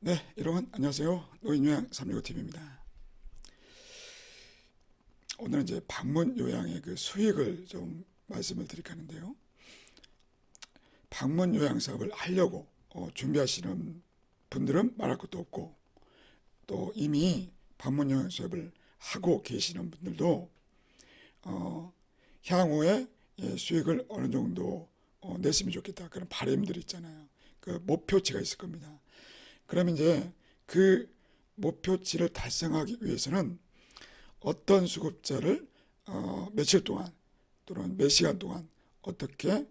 네, 여러분 안녕하세요. 노인요양 365TV입니다. 오늘은 이제 방문 요양의 그 수익을 좀 말씀을 드릴까 하는데요. 방문 요양 사업을 하려고 준비하시는 분들은 말할 것도 없고, 또 이미 방문 요양 사업을 하고 계시는 분들도 향후에 수익을 어느 정도 냈으면 좋겠다, 그런 바람들이 있잖아요. 그 목표치가 있을 겁니다. 그러면 이제 그 목표치를 달성하기 위해서는 어떤 수급자를 며칠 동안 또는 몇 시간 동안 어떻게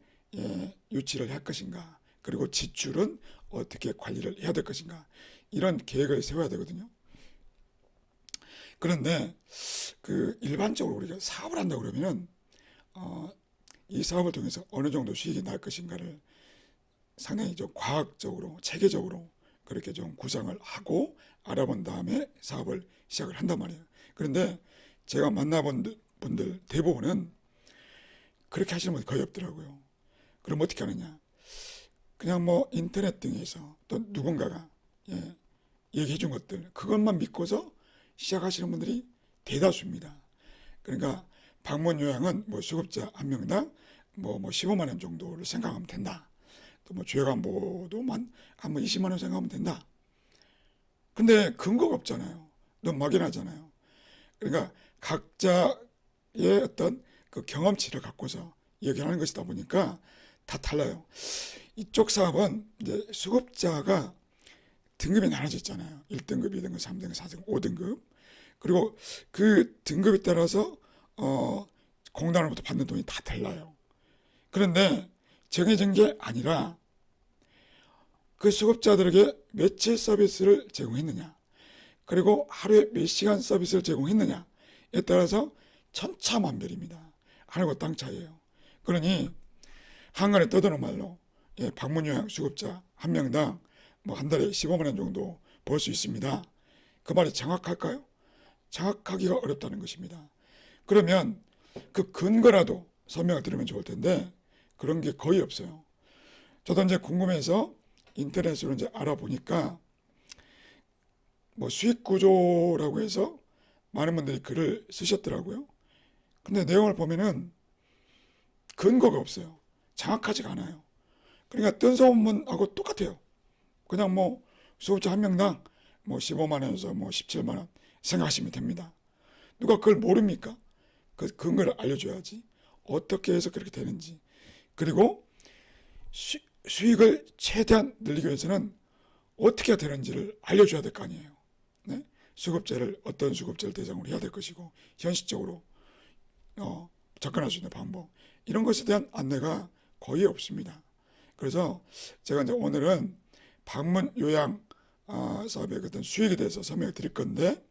유치를 할 것인가, 그리고 지출은 어떻게 관리를 해야 될 것인가, 이런 계획을 세워야 되거든요. 그런데 그 일반적으로 우리가 사업을 한다 그러면은 이 사업을 통해서 어느 정도 수익이 날 것인가를 상당히 좀 과학적으로 체계적으로 그렇게 좀 구상을 하고 알아본 다음에 사업을 시작을 한단 말이에요. 그런데 제가 만나본 분들 대부분은 그렇게 하시는 분이 거의 없더라고요. 그럼 어떻게 하느냐? 그냥 뭐 인터넷 등에서 또 누군가가 얘기해 준 것들, 그것만 믿고서 시작하시는 분들이 대다수입니다. 그러니까 방문 요양은 뭐 수급자 한 명당 뭐 15만 원 정도를 생각하면 된다. 또 뭐 주회관보도만 한번 20만 원 생각하면 된다. 근데 근거가 없잖아요. 너무 막연하잖아요. 그러니까 각자의 어떤 그 경험치를 갖고서 얘기하는 것이다 보니까 다 달라요. 이쪽 사업은 이제 수급자가 등급이 나눠져 있잖아요. 1등급, 2등급, 3등급, 4등급, 5등급. 그리고 그 등급에 따라서 공단으로부터 받는 돈이 다 달라요. 그런데 정해진 게 아니라 그 수급자들에게 며칠 서비스를 제공했느냐, 그리고 하루에 몇 시간 서비스를 제공했느냐에 따라서 천차만별입니다. 하늘과 땅 차이예요. 그러니 한간에 떠드는 말로 방문 요양 수급자 한 명당 뭐 한 달에 15만 원 정도 벌 수 있습니다. 그 말이 정확할까요? 정확하기가 어렵다는 것입니다. 그러면 그 근거라도 설명을 드리면 좋을 텐데 그런 게 거의 없어요. 저도 이제 궁금해서 인터넷으로 이제 알아보니까 뭐 수익 구조라고 해서 많은 분들이 글을 쓰셨더라고요. 근데 내용을 보면은 근거가 없어요. 정확하지가 않아요. 그러니까 뜬 소문하고 똑같아요. 그냥 뭐 수급자 한 명당 뭐 15만 원에서 뭐 17만 원 생각하시면 됩니다. 누가 그걸 모릅니까? 그 근거를 알려줘야지. 어떻게 해서 그렇게 되는지. 그리고 수익을 최대한 늘리기 위해서는 어떻게 해야 되는지를 알려줘야 될 거 아니에요. 네? 수급자를 어떤 수급자를 대상으로 해야 될 것이고 현실적으로 접근할 수 있는 방법, 이런 것에 대한 안내가 거의 없습니다. 그래서 제가 이제 오늘은 방문 요양 사업의 어떤 수익에 대해서 설명을 드릴 건데,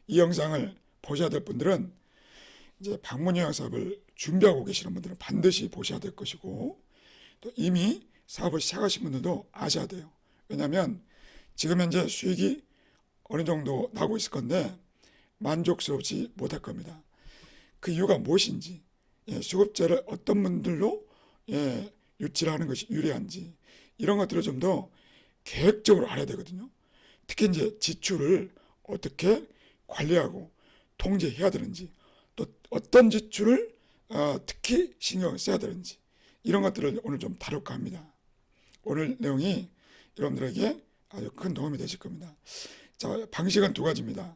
이 영상을 보셔야 될 분들은 이제 방문 요양 사업을 준비하고 계시는 분들은 반드시 보셔야 될 것이고, 또 이미 사업을 시작하신 분들도 아셔야 돼요. 왜냐하면 지금 현재 수익이 어느 정도 나고 있을 건데 만족스럽지 못할 겁니다. 그 이유가 무엇인지, 수급자를 어떤 분들로 유치를 하는 것이 유리한지, 이런 것들을 좀 더 계획적으로 알아야 되거든요. 특히 이제 지출을 어떻게 관리하고 통제해야 되는지, 또 어떤 지출을 특히 신경을 써야 되는지, 이런 것들을 오늘 좀 다룰까 합니다. 오늘 내용이 여러분들에게 아주 큰 도움이 되실 겁니다. 자, 방식은 두 가지입니다.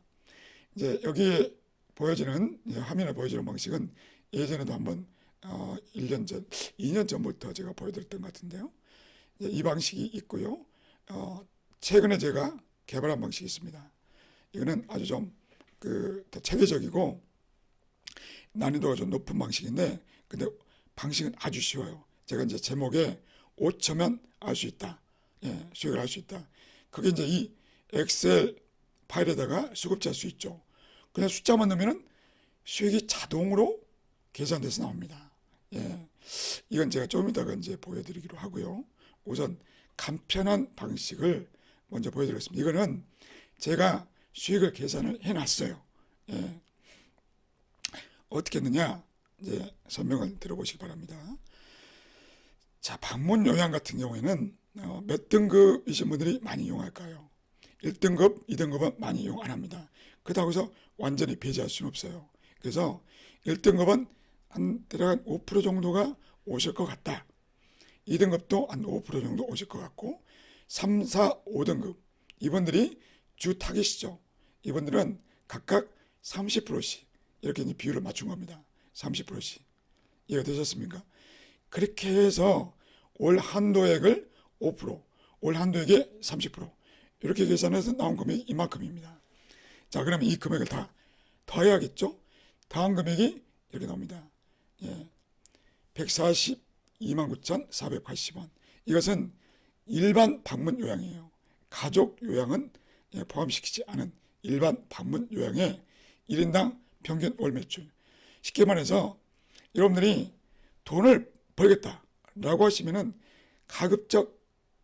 이제 여기에 보여지는, 화면에 보여지는 방식은 예전에도 한번 1년 전, 2년 전부터 제가 보여드렸던 것 같은데요. 이 방식이 있고요. 최근에 제가 개발한 방식이 있습니다. 이거는 아주 좀 더 체계적이고 난이도가 좀 높은 방식인데, 근데 방식은 아주 쉬워요. 제가 이제 제목에 5초면 알 수 있다. 수익을 할 수 있다. 그게 이제 이 엑셀 파일에다가 수급자 수 있죠. 그냥 숫자만 넣으면은 수익이 자동으로 계산돼서 나옵니다. 이건 제가 좀 이따가 이제 보여드리기로 하고요. 우선 간편한 방식을 먼저 보여드리겠습니다. 이거는 제가 수익을 계산을 해놨어요. 어떻게 했느냐, 이제 설명을 들어보시기 바랍니다. 자, 방문 요양 같은 경우에는 몇 등급이신 분들이 많이 이용할까요? 1등급, 2등급은 많이 이용 안 합니다. 그렇다고 해서 완전히 배제할 수는 없어요. 그래서 1등급은 한 대략 5% 정도가 오실 것 같다. 2등급도 한 5% 정도 오실 것 같고 3, 4, 5등급 이분들이 주 타깃이죠. 이분들은 각각 30%씩 이렇게 비율을 맞춘 겁니다. 30%씩. 이해가 되셨습니까? 그렇게 해서 올 한도액을 5%, 올 한도액의 30% 이렇게 계산해서 나온 금액이 이만큼입니다. 자, 그러면 이 금액을 다 더해야겠죠? 더한 금액이 이렇게 나옵니다. 예, 142만 9,480원. 이것은 일반 방문 요양이에요. 가족 요양은 포함시키지 않은 일반 방문 요양의 1인당 평균 월 매출. 쉽게 말해서 여러분들이 돈을 벌겠다라고 하시면은 가급적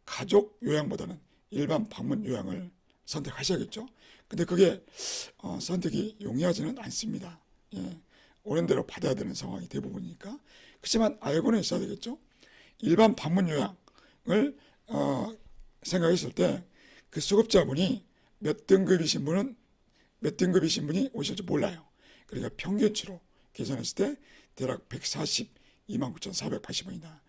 가족 요양보다는 일반 방문 요양을 선택하셔야겠죠. 근데 그게 선택이 용이하지는 않습니다. 예, 오는 대로 받아야 되는 상황이 대부분이니까. 그렇지만 알고는 있어야 되겠죠. 일반 방문 요양을 생각했을 때 그 수급자분이 몇 등급이신 분이 오실지 몰라요. 그러니까 평균치로 계산했을 때 대략 142만 9,480원이다.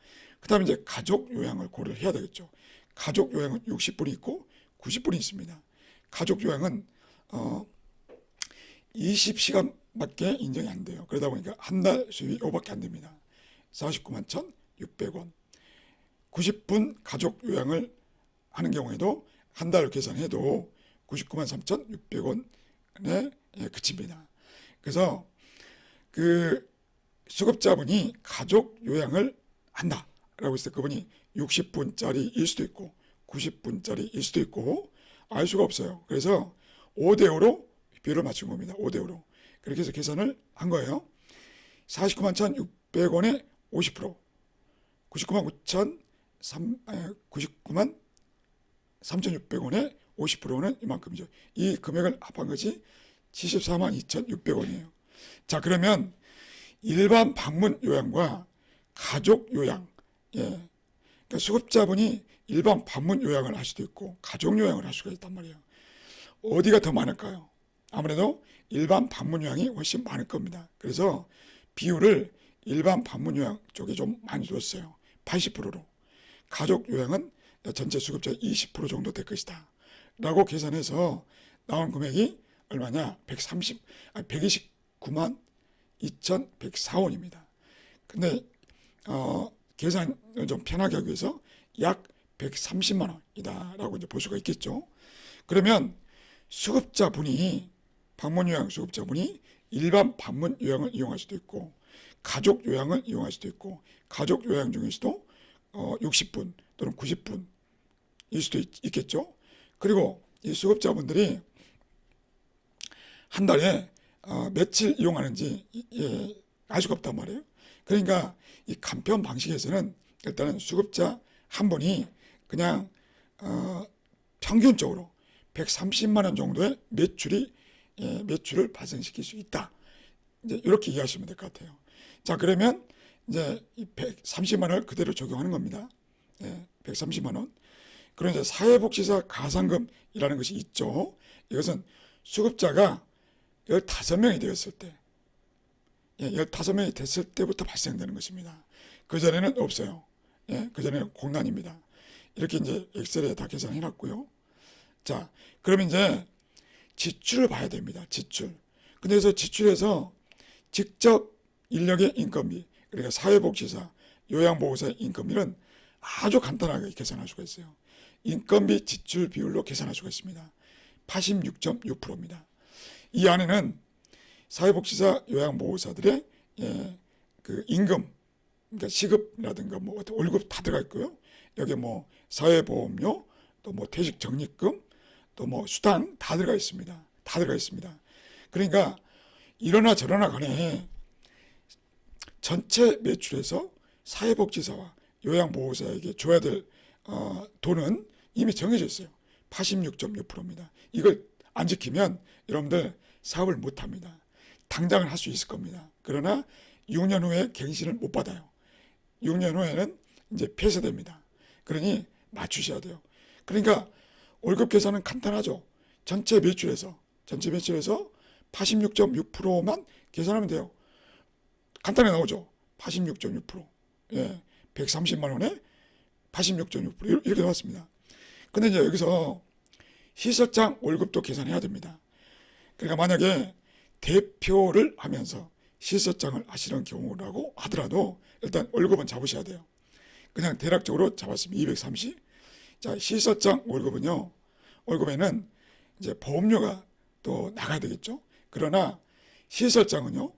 그 다음에 이제 가족 요양을 고려를 해야 되겠죠. 가족 요양은 60분이 있고 90분이 있습니다. 가족 요양은 20시간밖에 인정이 안 돼요. 그러다 보니까 한 달 수입이 이거밖에 안 됩니다. 49만 1,600원. 90분 가족 요양을 하는 경우에도 한 달을 계산해도 99만 3,600원에 그칩니다. 그래서 그 수급자분이 가족 요양을 한다라고 했을 때 그분이 60분짜리일 수도 있고 90분짜리일 수도 있고 알 수가 없어요. 그래서 5대5로 비율을 맞춘 겁니다. 5대5로. 그렇게 해서 계산을 한 거예요. 49만 1,600원에 50%, 99만 3,600원에 50%는 이만큼이죠. 이 금액을 합한 것이 74만 2,600원이에요. 자, 그러면 일반 방문 요양과 가족 요양, 예, 그러니까 수급자분이 일반 방문 요양을 할 수도 있고 가족 요양을 할 수가 있단 말이에요. 어디가 더 많을까요? 아무래도 일반 방문 요양이 훨씬 많을 겁니다. 그래서 비율을 일반 방문 요양 쪽에 좀 많이 줬어요. 80%로. 가족 요양은 전체 수급자의 20% 정도 될 것이다. 라고 계산해서 나온 금액이 얼마냐? 129만 2,104원입니다. 근데 계산을 좀 편하게 하기 위해서 약 130만 원이다라고 이제 볼 수가 있겠죠. 그러면 수급자분이 방문 요양 수급자분이 일반 방문 요양을 이용할 수도 있고 가족 요양을 이용할 수도 있고 가족 요양 중에서도 60분 또는 90분일 수도 있겠죠. 그리고 이 수급자분들이 한 달에 며칠 이용하는지 알 수가 없단 말이에요. 그러니까 이 간편 방식에서는 일단은 수급자 한 분이 그냥 평균적으로 130만 원 정도의 매출을 발생시킬 수 있다. 이제 이렇게 이해하시면 될 것 같아요. 자, 그러면 이제 이 130만 원을 그대로 적용하는 겁니다. 130만 원. 그런 이제 사회복지사 가산금이라는 것이 있죠. 이것은 수급자가 15명이 되었을 때, 15명이 됐을 때부터 발생되는 것입니다. 그전에는 없어요. 그전에는 공란입니다. 이렇게 이제 엑셀에 다 계산해 놨고요. 자, 그러면 이제 지출을 봐야 됩니다. 지출. 근데 그래서 지출에서 직접 인력의 인건비, 그러니까 사회복지사, 요양보호사의 인건비는 아주 간단하게 계산할 수가 있어요. 인건비 지출 비율로 계산할 수가 있습니다. 86.6%입니다. 이 안에는 사회복지사 요양보호사들의 그 임금, 그러니까 시급이라든가 뭐 월급 다 들어가 있고요. 여기 뭐 사회보험료, 또 뭐 퇴직적립금, 또 뭐 수당 다 들어가 있습니다. 다 들어가 있습니다. 그러니까 이러나 저러나 간에 전체 매출에서 사회복지사와 요양보호사에게 줘야 될 돈은 이미 정해져 있어요. 86.6%입니다. 이걸 안 지키면 여러분들 사업을 못 합니다. 당장은 할 수 있을 겁니다. 그러나 6년 후에 갱신을 못 받아요. 6년 후에는 이제 폐쇄됩니다. 그러니 맞추셔야 돼요. 그러니까 월급 계산은 간단하죠. 전체 매출에서 86.6%만 계산하면 돼요. 간단히 나오죠. 86.6%. 예, 130만 원에 86.6% 이렇게 나왔습니다. 근데 이제 여기서 시설장 월급도 계산해야 됩니다. 그러니까 만약에 대표를 하면서 시설장을 하시는 경우라고 하더라도 일단 월급은 잡으셔야 돼요. 그냥 대략적으로 잡았으면 230. 자, 시설장 월급에는 이제 보험료가 또 나가야 되겠죠. 그러나 시설장은요,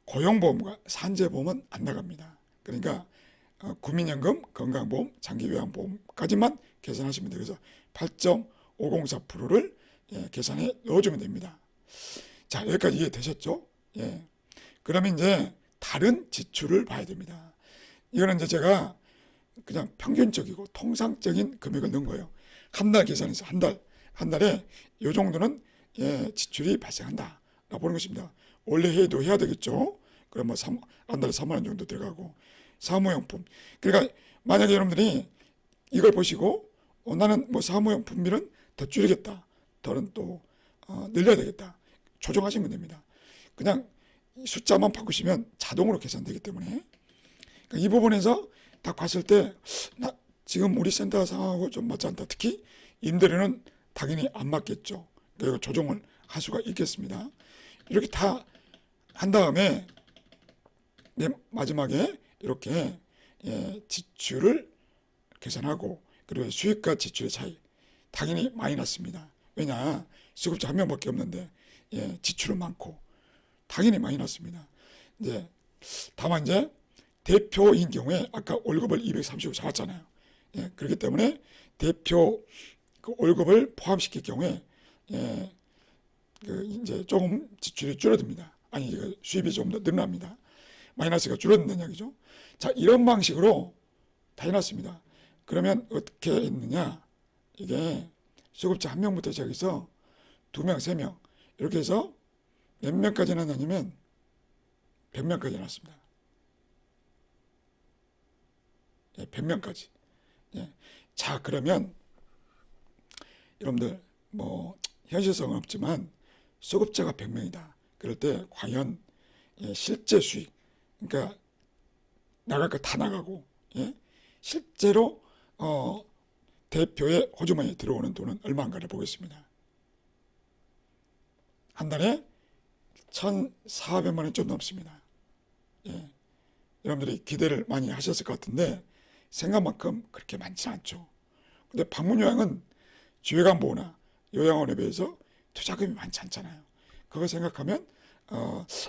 고용보험과 산재보험은 안 나갑니다. 그러니까 국민연금, 건강보험, 장기요양보험까지만 계산하시면 돼요. 그래서 8.504%를 계산해 넣어주면 됩니다. 자, 여기까지 이해되셨죠? 예. 그러면 이제 다른 지출을 봐야 됩니다. 이거는 이제 제가 그냥 평균적이고 통상적인 금액을 넣은 거예요. 한 달 계산해서 한 달에 이 정도는 지출이 발생한다 라고 보는 것입니다. 원래 해도 해야 되겠죠. 그럼 뭐 한 달에 3만 원 정도 들어가고 사무용품. 그러니까 만약에 여러분들이 이걸 보시고 나는 뭐 사무용품비는 더 줄이겠다. 더는 또 늘려야 되겠다. 조정하시면 됩니다. 그냥 숫자만 바꾸시면 자동으로 계산되기 때문에 그러니까 이 부분에서 딱 봤을 때 지금 우리 센터 상황하고 좀 맞지 않다. 특히 임대료는 당연히 안 맞겠죠. 그리고 조정을 할 수가 있겠습니다. 이렇게 다 한 다음에 마지막에 이렇게 지출을 계산하고 그리고 수익과 지출의 차이 당연히 많이 났습니다. 왜냐 수급자 한 명밖에 없는데 지출은 많고 당연히 많이 났습니다. 이제 다만 이제 대표인 경우에 아까 월급을 230을 잡았잖아요. 그렇기 때문에 대표 그 월급을 포함시킬 경우에 이제 조금 지출이 줄어듭니다. 아니 수입이 좀 더 늘어납니다. 마이너스가 줄어든다는 이야기죠. 자, 이런 방식으로 다 해놨습니다. 그러면 어떻게 했느냐? 이게 수급자 한 명부터 시작해서 2명, 3명 이렇게 해서 몇 명까지 해놨냐면 100명까지 해놨습니다. 100명까지. 자, 그러면 여러분들 뭐 현실성은 없지만 수급자가 100명이다. 그럴 때 과연 실제 수익, 그러니까 나갈 거 다 나가고 실제로 대표의 호주머니에 들어오는 돈은 얼마인가를 보겠습니다. 한 달에 1,400만 원 좀 넘습니다. 여러분들이 기대를 많이 하셨을 것 같은데 생각만큼 그렇게 많지 않죠. 근데 방문요양은 주요관보호나 요양원에 비해서 투자금이 많지 않잖아요. 그거 생각하면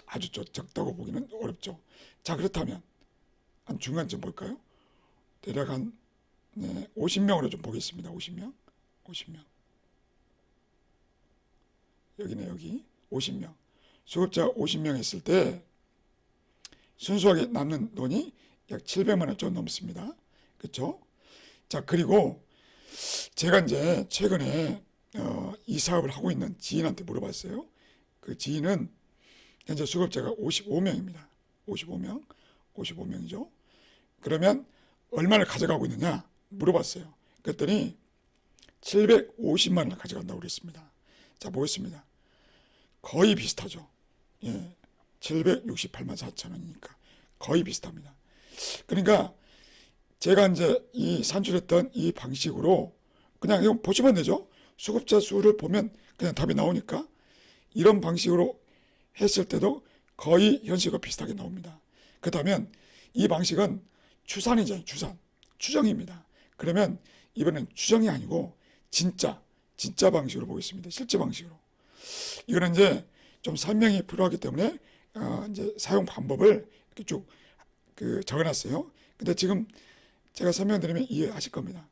아주 적다고 보기는 어렵죠. 자, 그렇다면 한 중간쯤 볼까요? 대략 한 50명으로 좀 보겠습니다. 50명. 여기네, 여기 50명. 수급자 50명 했을 때 순수하게 남는 돈이 약 700만 원 좀 넘습니다. 그렇죠? 자, 그리고 제가 이제 최근에 이 사업을 하고 있는 지인한테 물어봤어요. 그 지인은 현재 수급자가 55명입니다. 55명이죠. 그러면 얼마를 가져가고 있느냐 물어봤어요. 그랬더니 750만 원을 가져간다고 그랬습니다. 자, 보겠습니다. 거의 비슷하죠. 768만 4천 원이니까 거의 비슷합니다. 그러니까 제가 이제 이 산출했던 이 방식으로 그냥 이거 보시면 되죠. 수급자 수를 보면 그냥 답이 나오니까 이런 방식으로 했을 때도 거의 현실과 비슷하게 나옵니다. 그렇다면 이 방식은 추산이죠. 추정입니다. 그러면 이번엔 추정이 아니고 진짜 방식으로 보겠습니다. 실제 방식으로. 이거는 이제 좀 설명이 필요하기 때문에 이제 사용 방법을 이렇게 쭉 적어놨어요. 근데 지금 제가 설명드리면 이해하실 겁니다.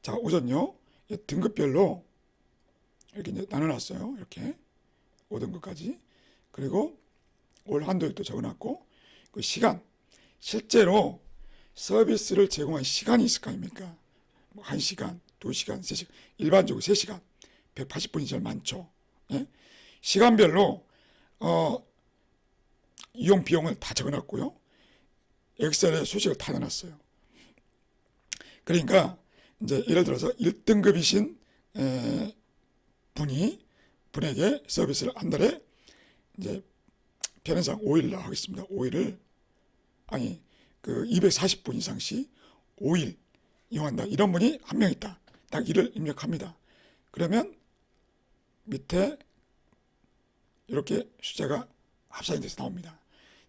자, 우선요 등급별로 이렇게 이제 나눠놨어요. 이렇게 5등급까지. 그리고 올 한도액도 적어놨고 그 시간, 실제로 서비스를 제공한 시간이 있을 거 아닙니까? 뭐 1시간, 2시간, 3시간, 일반적으로 3시간, 180분이 제일 많죠. 시간별로 이용 비용을 다 적어놨고요. 엑셀에 수식을 다 내놨어요. 그러니까 이제 예를 들어서 1등급이신 분에게 서비스를 한 달에 이제 편의상 5일 하겠습니다. 5일을 아니 그 240분 이상씩 5일 이용한다. 이런 분이 한 명 있다. 딱 이를 입력합니다. 그러면 밑에 이렇게 숫자가 합산이 돼서 나옵니다.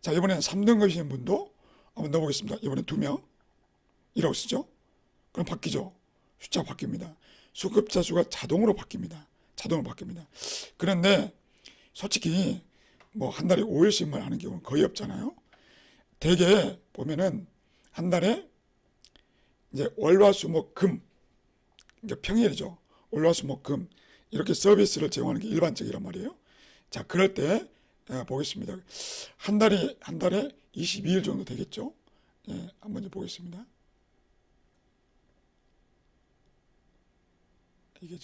자, 이번에는 3등급이신 분도 한번 넣어보겠습니다. 이번엔 2명 이라고 쓰죠. 그럼 바뀌죠. 숫자가 바뀝니다. 수급자 수가 자동으로 바뀝니다. 자동으로 바뀝니다. 그런데 솔직히 뭐 한 달에 5일씩만 하는 경우는 거의 없잖아요. 대개 보면은 한 달에 이제 월화수목금, 그러니까 평일이죠. 월화수목금 이렇게 서비스를 제공하는 게 일반적이란 말이에요. 자, 그럴 때 보겠습니다. 한 달에 22일 정도 되겠죠. 예, 한번 보겠습니다. 이게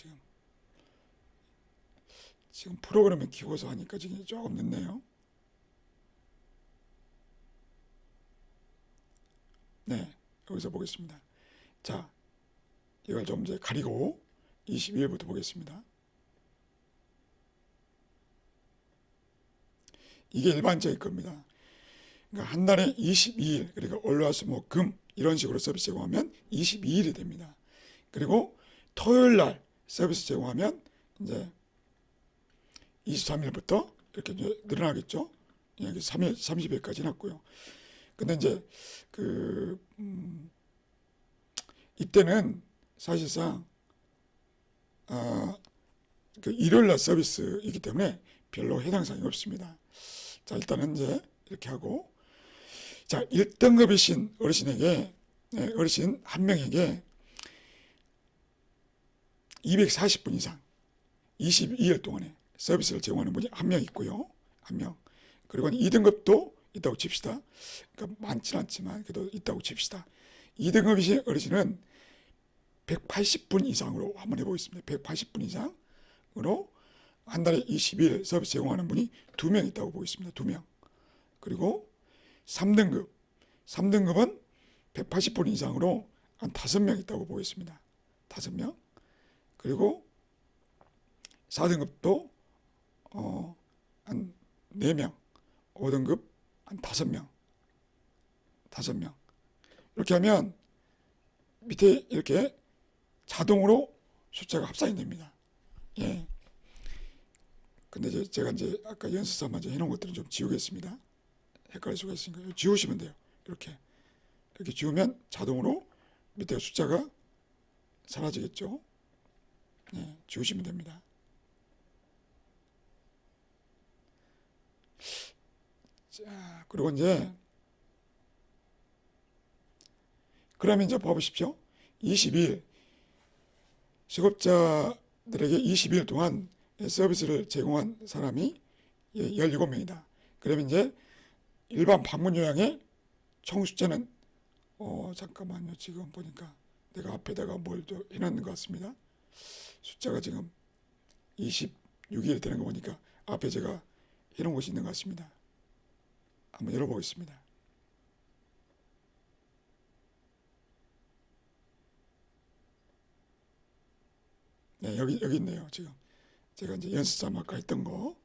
지금 프로그램을 키워서 하니까 지금 조금 늦네요. 네, 여기서 보겠습니다. 자, 이걸 좀 이제 가리고 22일부터 보겠습니다. 이게 일반적일 겁니다. 그러니까 한 달에 22일, 그러니까 월화수목금 이런 식으로 서비스 제공하면 22일이 됩니다. 그리고 토요일 날 서비스 제공하면 이제 23일부터 이렇게 이제 늘어나겠죠. 여기 3일, 30일까지 해놨고요. 근데 이제 이때는 사실상 그 일요일 날 서비스이기 때문에 별로 해당 사항이 없습니다. 자, 일단은 이제 이렇게 하고, 자, 1등급이신 어르신에게, 어르신 한 명에게 240분 이상 22일 동안에 서비스를 제공하는 분이 한 명 있고요. 한 명. 그리고 2등급도 있다고 칩시다. 그러니까 많지는 않지만 그래도 있다고 칩시다. 2등급이신 어르신은 180분 이상으로 한번 해보겠습니다. 180분 이상으로 한 달에 20일 서비스 제공하는 분이 2명 있다고 보겠습니다. 2명. 그리고 3등급은 180분 이상으로 한 5명 있다고 보겠습니다. 5명. 그리고 4등급도 한 4명. 5등급 한 5명. 5명. 이렇게 하면 밑에 이렇게 자동으로 숫자가 합산이 됩니다. 예. 근데 제가 이제 아까 연습사만 해놓은 것들은 좀 지우겠습니다. 헷갈릴 수가 있으니까 지우시면 돼요. 이렇게 지우면 자동으로 밑에 숫자가 사라지겠죠. 예, 지우시면 됩니다. 자, 그리고 이제 그러면 이제 봐보십시오. 20일 수급자들에게 20일 동안 서비스를 제공한 사람이 17명이다. 그러면 이제 일반 방문 요양의 총 숫자는 잠깐만요. 지금 보니까 내가 앞에다가 뭘 또 해놨는 것 같습니다. 숫자가 지금 26일이 되는 거 보니까 앞에 제가 해놓은 것이 있는 것 같습니다. 한번 열어보겠습니다. 네, 여기 있네요. 지금 제가 이제 연습삼 아까 했던 거,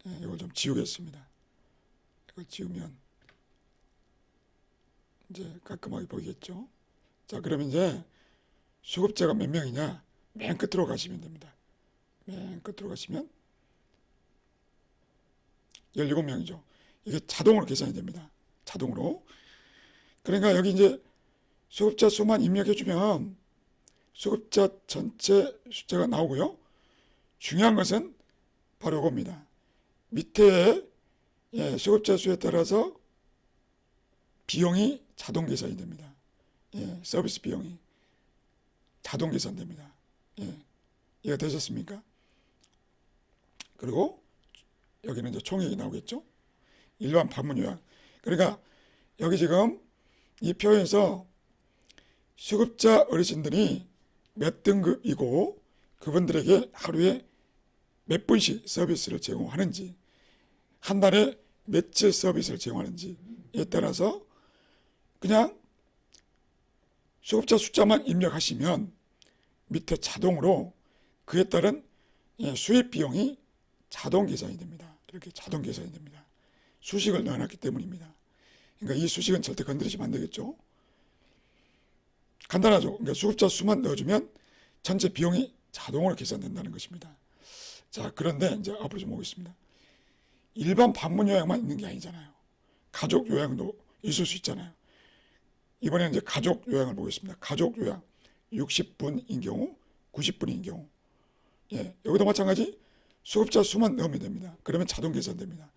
이걸 좀 지우겠습니다. 이걸 지우면 이제 깔끔하게 보이겠죠. 자, 그러면 이제 수급자가 몇 명이냐? 맨 끝으로 가시면 됩니다. 맨 끝으로 가시면 17명이죠. 이게 자동으로 계산이 됩니다. 자동으로. 그러니까 여기 이제 수급자 수만 입력해주면 수급자 전체 숫자가 나오고요. 중요한 것은 바로 이겁니다. 밑에 수급자 수에 따라서 비용이 자동 계산이 됩니다. 서비스 비용이 자동 계산됩니다. 이해가 되셨습니까? 그리고 여기는 이제 총액이 나오겠죠. 일반 방문 요양. 그러니까 여기 지금 이 표에서 수급자 어르신들이 몇 등급이고 그분들에게 하루에 몇 분씩 서비스를 제공하는지, 한 달에 며칠 서비스를 제공하는지에 따라서 그냥 수급자 숫자만 입력하시면 밑에 자동으로 그에 따른 수입 비용이 자동 계산이 됩니다. 이렇게 자동 계산이 됩니다. 수식을 넣어놨기 때문입니다. 그러니까 이 수식은 절대 건드리시면 안 되겠죠. 간단하죠. 그러니까 수급자 수만 넣어주면 전체 비용이 자동으로 계산된다는 것입니다. 자, 그런데 이제 앞으로 좀 보겠습니다. 일반 방문 요양만 있는 게 아니잖아요. 가족 요양도 있을 수 있잖아요. 이번에는 이제 가족 요양을 보겠습니다. 가족 요양 60분인 경우, 90분인 경우. 여기도 마찬가지 수급자 수만 넣으면 됩니다. 그러면 자동 계산됩니다.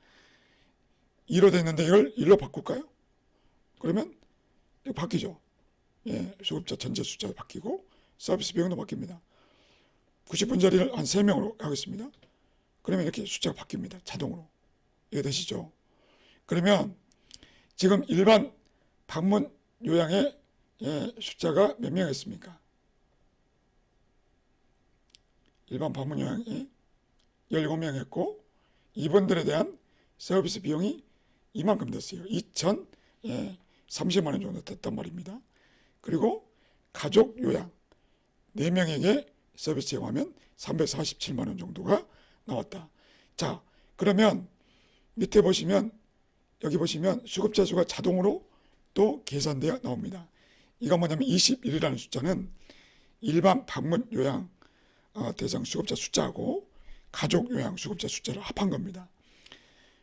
2로 됐는데 이걸 1로 바꿀까요? 그러면 이거 바뀌죠. 수급자 전체 숫자도 바뀌고 서비스 비용도 바뀝니다. 90분짜리를 한 3명으로 하겠습니다. 그러면 이렇게 숫자가 바뀝니다. 자동으로. 이해되시죠? 그러면 지금 일반 방문 요양의 숫자가 몇 명이었습니까? 일반 방문 요양이 17명 했고 이분들에 대한 서비스 비용이 이만큼 됐어요. 2,030만 원 정도 됐단 말입니다. 그리고 가족 요양 4명에게 서비스 제공하면 347만 원 정도가 나왔다. 자, 그러면 밑에 보시면 여기 보시면 수급자 수가 자동으로 또 계산되어 나옵니다. 이건 뭐냐면 21이라는 숫자는 일반 방문 요양 대상 수급자 숫자하고 가족 요양 수급자 숫자를 합한 겁니다.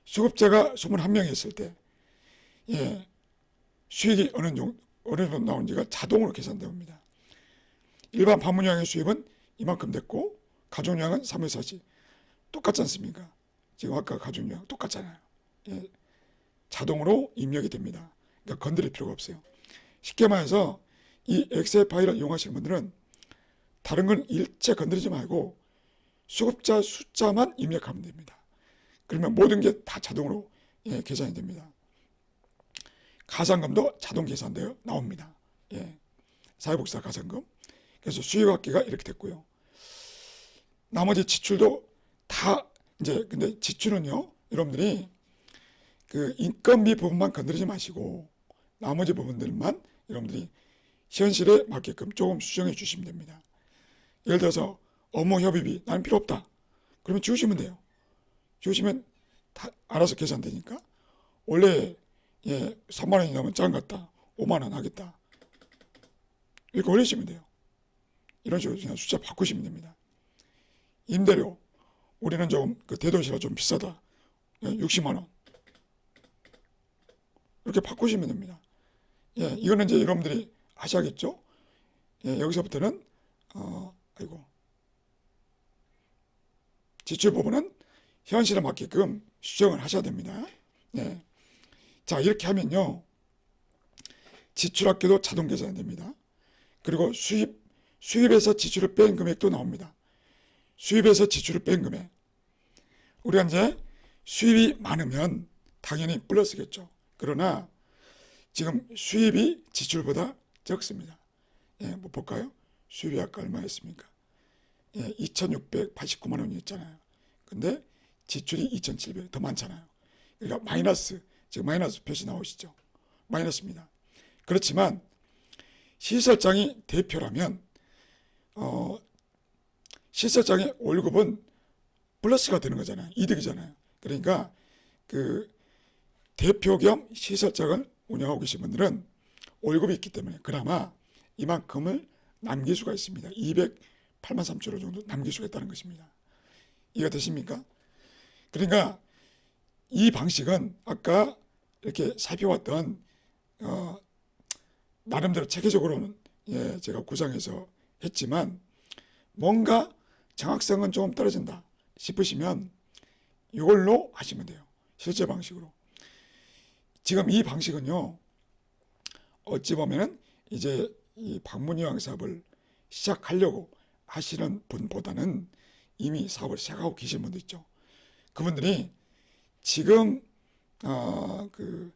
수급자가 21명이 있을 때 수익이 어느 정도 나오는지가 자동으로 계산됩니다. 일반 방문 요양의 수입은 이만큼 됐고 가족 요양은 3회 40 똑같지 않습니까? 지금 아까 가족 요양 똑같잖아요. 자동으로 입력이 됩니다. 그러니까 건드릴 필요가 없어요. 쉽게 말해서 이 엑셀 파일을 이용하시는 분들은 다른 건 일체 건드리지 말고 수급자 숫자만 입력하면 됩니다. 그러면 모든 게 다 자동으로 계산이 됩니다. 가산금도 자동 계산되어 나옵니다. 사회복지사 가산금. 그래서 수익학기가 이렇게 됐고요. 나머지 지출도 다 이제 근데 지출은요, 여러분들이 그 인건비 부분만 건드리지 마시고 나머지 부분들만 여러분들이 현실에 맞게끔 조금 수정해 주시면 됩니다. 예를 들어서 업무 협의비 나는 필요 없다. 그러면 지우시면 돼요. 지우시면 다 알아서 계산되니까. 원래 3만 원이 넘으면 짠 같다. 5만 원 하겠다. 이렇게 올리시면 돼요. 이런 식으로 그냥 숫자 바꾸시면 됩니다. 임대료 우리는 좀 그 대도시라 좀 비싸다. 60만 원. 이렇게 바꾸시면 됩니다. 이거는 이제 여러분들이 하셔야겠죠. 여기서부터는 지출 부분은 현실에 맞게끔 수정을 하셔야 됩니다. 자, 이렇게 하면요, 지출학계도 자동 계산이 됩니다. 그리고 수입에서 지출을 뺀 금액도 나옵니다. 수입에서 지출을 뺀 금액. 우리가 이제 수입이 많으면 당연히 플러스겠죠. 그러나 지금 수입이 지출보다 적습니다. 뭐 볼까요? 수입이 아까 얼마였습니까? 2,689만 원이었잖아요. 근데 지출이 2,700, 더 많잖아요. 그러니까 마이너스, 지금 마이너스 표시 나오시죠? 마이너스입니다. 그렇지만 시설장이 대표라면 시설장의 월급은 플러스가 되는 거잖아요. 이득이잖아요. 그러니까 그 대표 겸 시설장을 운영하고 계신 분들은 월급이 있기 때문에 그나마 이만큼을 남길 수가 있습니다. 208만 3천 원 정도 남길 수가 있다는 것입니다. 이해가 되십니까? 그러니까 이 방식은 아까 이렇게 살펴왔던 나름대로 체계적으로는 제가 구상해서 했지만 뭔가 정확성은 조금 떨어진다 싶으시면 이걸로 하시면 돼요. 실제 방식으로. 지금 이 방식은요, 어찌 보면은 이제 이 방문 요양 사업을 시작하려고 하시는 분보다는 이미 사업을 시작하고 계신 분도 있죠. 그분들이 지금 그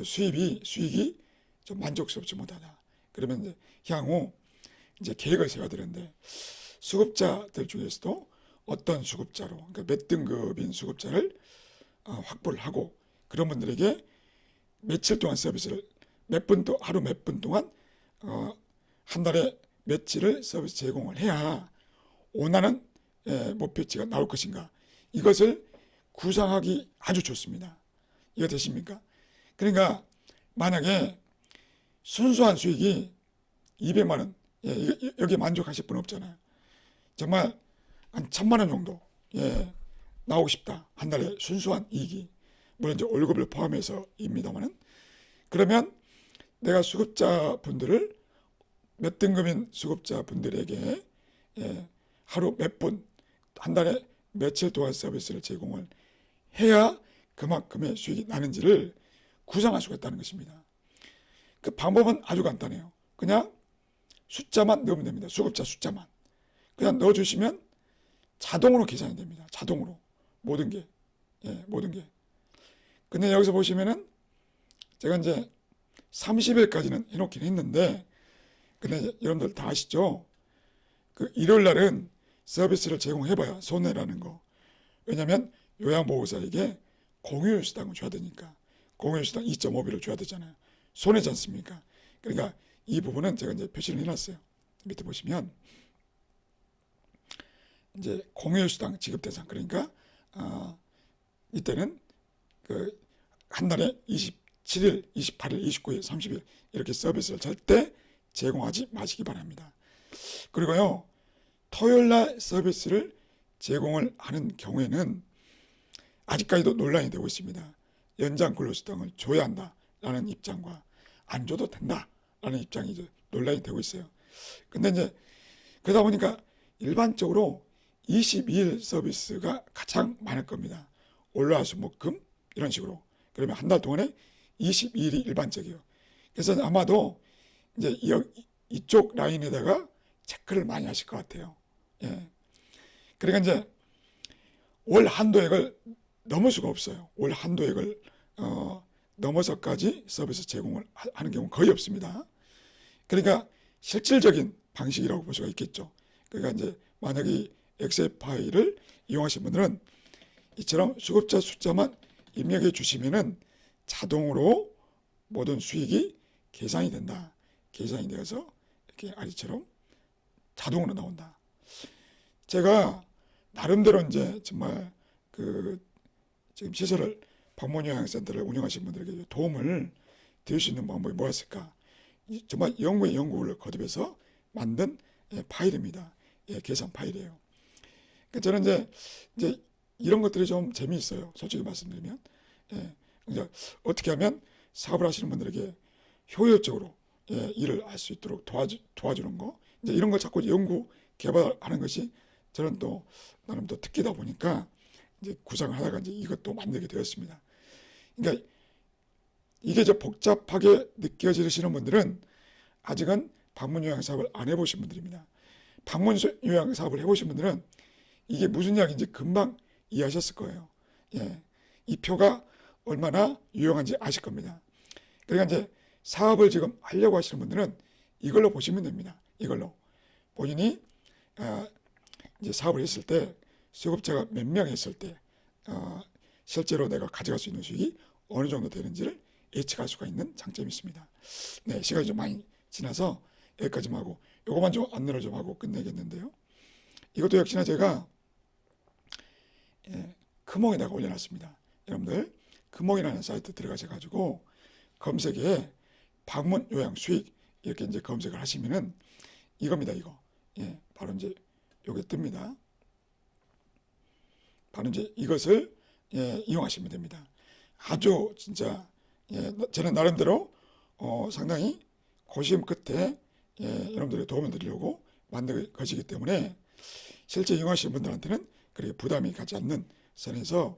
수익이 좀 만족스럽지 못하다. 그러면 이제 향후 이제 계획을 세워야 되는데 수급자들 중에서도 어떤 수급자로, 그러니까 몇 등급인 수급자를 확보를 하고 그런 분들에게 며칠 동안 서비스를 하루 몇 분 동안 한 달에 며칠을 서비스 제공을 해야 원하는 목표치가 나올 것인가, 이것을 구상하기 아주 좋습니다. 이해 되십니까? 그러니까 만약에 순수한 수익이 200만 원, 여기 만족하실 분 없잖아요. 정말 한 1000만 원 정도 나오고 싶다, 한 달에 순수한 이익이, 물론 이제 월급을 포함해서입니다만은. 그러면 내가 수급자 분들을, 몇 등급인 수급자 분들에게 하루 몇 분, 한 달에 며칠 동안 서비스를 제공을 해야 그만큼의 수익이 나는지를 구상할 수가 있다는 것입니다. 그 방법은 아주 간단해요. 그냥 숫자만 넣으면 됩니다. 수급자 숫자만 그냥 넣어주시면 자동으로 계산이 됩니다. 자동으로 모든 게, 모든 게. 근데 여기서 보시면은 제가 이제 30일까지는 해놓긴 했는데, 근데 여러분들 다 아시죠? 그 일요일 날은 서비스를 제공해봐야 손해라는 거. 왜냐면 요양보호사에게 공휴일수당을 줘야 되니까, 공휴일수당 2.5배를 줘야 되잖아요. 손해지 않습니까? 그러니까 이 부분은 제가 이제 표시를 해놨어요. 밑에 보시면 이제 공휴일수당 지급 대상, 그러니까 이때는 그 한 달에 27일, 28일, 29일, 30일 이렇게 서비스를 절대 제공하지 마시기 바랍니다. 그리고요, 토요일 날 서비스를 제공을 하는 경우에는 아직까지도 논란이 되고 있습니다. 연장 근로수당을 줘야 한다라는 입장과 안 줘도 된다라는 입장이 이제 논란이 되고 있어요. 근데 이제 그러다 보니까 일반적으로 22일 서비스가 가장 많을 겁니다. 월화수목금 이런 식으로. 그러면 한 달 동안에 22일이 일반적이에요. 그래서 아마도 이제 이쪽 라인에다가 체크를 많이 하실 것 같아요. 그러니까 이제 월 한도액을 넘을 수가 없어요. 월 한도액을 넘어서까지 서비스 제공을 하는 경우는 거의 없습니다. 그러니까 실질적인 방식이라고 볼 수가 있겠죠. 그러니까 이제 만약에 이 엑셀 파일을 이용하신 분들은 이처럼 수급자 숫자만 입력해 주시면은 자동으로 모든 수익이 계산이 된다. 계산이 되어서 이렇게 아래처럼 자동으로 나온다. 제가 나름대로 이제 정말 그 지금 시설을, 방문요양센터를 운영하시는 분들에게 도움을 드릴 수 있는 방법이 뭐였을까? 정말 연구에 연구를 거듭해서 만든 파일입니다. 계산 파일이에요. 그러니까 저는 이제 이런 것들이 좀 재미있어요. 솔직히 말씀드리면. 그러니까 어떻게 하면 사업을 하시는 분들에게 효율적으로 일을 할 수 있도록 도와주는 거. 이제 이런 걸 자꾸 연구, 개발하는 것이 저는 또 나름 또 특기다 보니까 이제 구상을 하다가 이제 이것도 만들게 되었습니다. 그러니까 이게 저 복잡하게 느껴지시는 분들은 아직은 방문 요양 사업을 안 해보신 분들입니다. 방문 요양 사업을 해보신 분들은 이게 무슨 이야기인지 금방 이해하셨을 거예요. 이 표가 얼마나 유용한지 아실 겁니다. 그러니까 이제 사업을 지금 하려고 하시는 분들은 이걸로 보시면 됩니다. 이걸로 본인이 이제 사업을 했을 때 수급자가 몇 명 했을 때 실제로 내가 가져갈 수 있는 수익이 어느 정도 되는지를 예측할 수가 있는 장점이 있습니다. 네, 시간이 좀 많이 지나서 여기까지만 하고 요거만 좀 안내를 좀 하고 끝내겠는데요. 이것도 역시나 제가 크몽에다가 올려놨습니다. 여러분들 크몽이라는 사이트 들어가셔가지고 검색에 방문 요양 수익 이렇게 이제 검색을 하시면은 이겁니다. 이거 바로 이제 요게 뜹니다. 바로 이제 이것을 이용하시면 됩니다. 아주 진짜 저는 나름대로 상당히 고심 끝에 여러분들의 도움을 드리려고 만든 것이기 때문에 실제 이용하시는 분들한테는 그렇게 부담이 가지 않는 선에서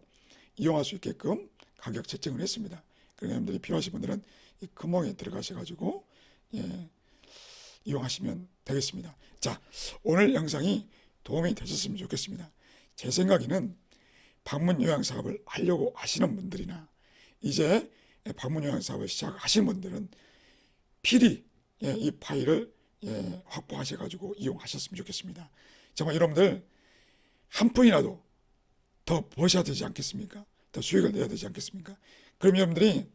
이용할 수 있게끔 가격 책정을 했습니다. 그러니까 여러분들이 필요하신 분들은 이 크몽에 들어가셔가지고 이용하시면 되겠습니다. 자, 오늘 영상이 도움이 되셨으면 좋겠습니다. 제 생각에는 방문 요양 사업을 하려고 하시는 분들이나 이제 방문 요양 사업을 시작하신 분들은 필히 이 파일을 확보하셔가지고 이용하셨으면 좋겠습니다. 정말 여러분들 한 푼이라도 더 버셔야 되지 않겠습니까? 더 수익을 내야 되지 않겠습니까? 그럼 여러분들이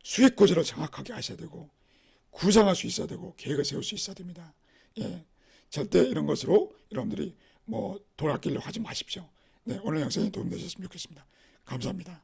수익 구조를 정확하게 아셔야 되고 구상할 수 있어야 되고 계획을 세울 수 있어야 됩니다. 예, 절대 이런 것으로 여러분들이 돈 아끼려고 하지 마십시오. 네, 오늘 영상이 도움되셨으면 좋겠습니다. 감사합니다.